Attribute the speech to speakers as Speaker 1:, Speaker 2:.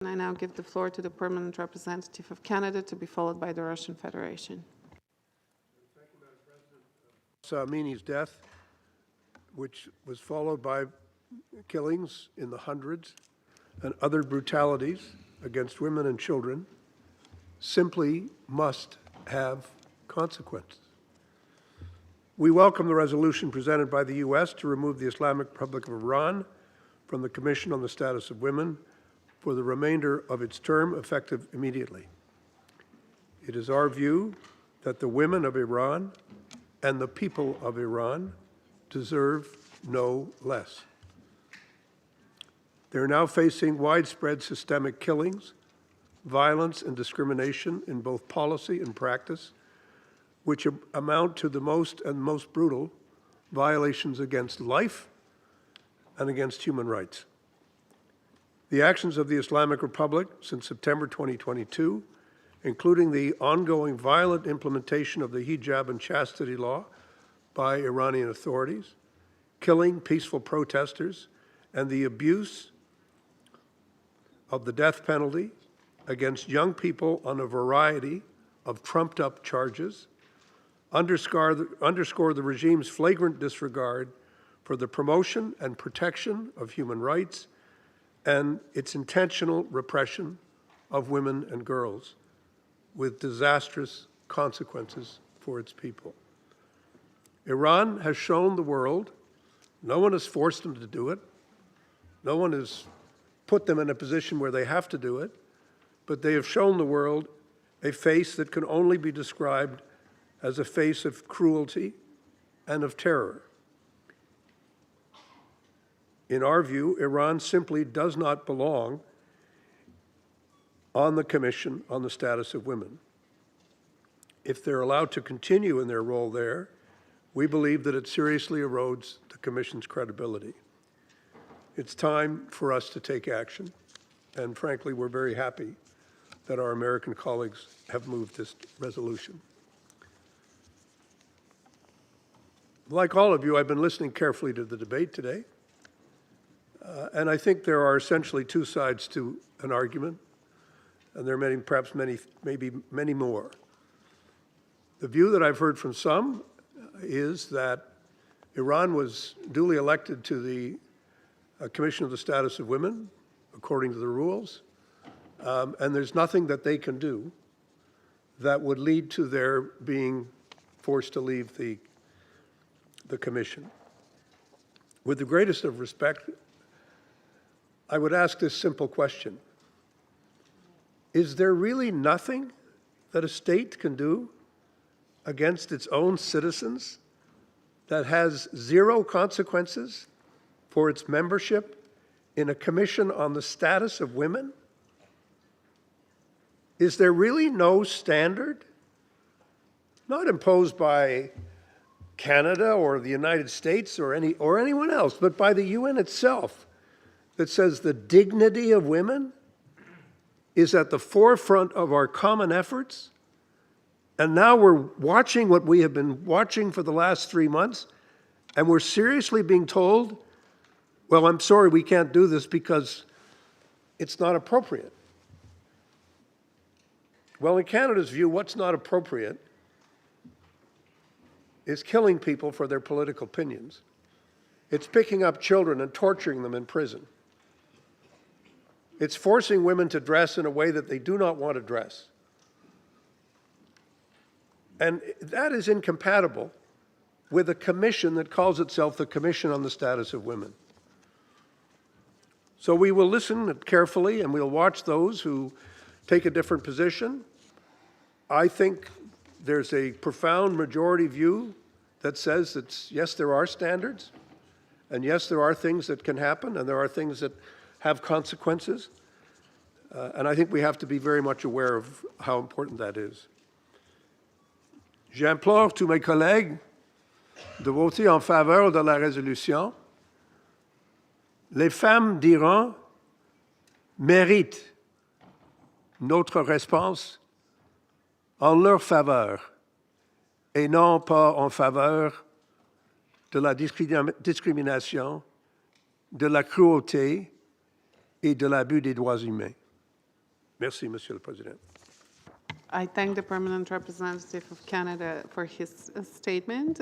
Speaker 1: I now give the floor to the permanent representative of Canada, to be followed by the Russian Federation.
Speaker 2: Thank you, Madam President. Amini's death, which was followed by killings in the hundreds and other brutalities against women and children, simply must have consequences. We welcome the resolution presented by the U.S. to remove the Islamic Republic of Iran from the Commission on the Status of Women for the remainder of its term, effective immediately. It is our view that the women of Iran and the people of Iran deserve no less. They're now facing widespread systemic killings, violence, and discrimination in both policy and practice, which amount to the most brutal violations against life and against human rights. The actions of the Islamic Republic since September 2022, including the ongoing violent implementation of the hijab and chastity law by Iranian authorities, killing peaceful protesters, and the abuse of the death penalty against young people on a variety of trumped-up charges, underscore the regime's flagrant disregard for the promotion and protection of human rights and its intentional repression of women and girls, with disastrous consequences for its people. Iran has shown the world, no one has forced them to do it, no one has put them in a position where they have to do it, but they have shown the world a face that can only be described as a face of cruelty and of terror. In our view, Iran simply does not belong on the Commission on the Status of Women. If they're allowed to continue in their role there, we believe that it seriously erodes the Commission's credibility. It's time for us to take action, and frankly, we're very happy that our American colleagues have moved this resolution. Like all of you, I've been listening carefully to the debate today. And I think there are essentially two sides to an argument, and there are maybe many more. The view that I've heard from some is that Iran was duly elected to the Commission of the Status of Women, according to the rules, and there's nothing that they can do that would lead to their being forced to leave the Commission. With the greatest of respect, I would ask this simple question. Is there really nothing that a state can do against its own citizens that has zero consequences for its membership in a Commission on the Status of Women? Is there really no standard, not imposed by Canada or the United States or anyone else, but by the UN itself, that says the dignity of women is at the forefront of our common efforts? And now we're watching what we have been watching for the last 3 months, and we're seriously being told, well, I'm sorry, we can't do this because it's not appropriate. Well, in Canada's view, what's not appropriate is killing people for their political opinions. It's picking up children and torturing them in prison. It's forcing women to dress in a way that they do not want to dress. And that is incompatible with a commission that calls itself the Commission on the Status of Women. So we will listen carefully and we'll watch those who take a different position. I think there's a profound majority view that says that, yes, there are standards, and yes, there are things that can happen, and there are things that have consequences. And I think we have to be very much aware of how important that is. J'implore tous mes collègues de voter en faveur de la résolution. Les femmes d'Iran méritent notre réponse en leur faveur et non pas en faveur de la discrimination, de la cruauté et de l'abus des droits humains. Merci, Monsieur le Président.
Speaker 1: I thank the permanent representative of Canada for his statement.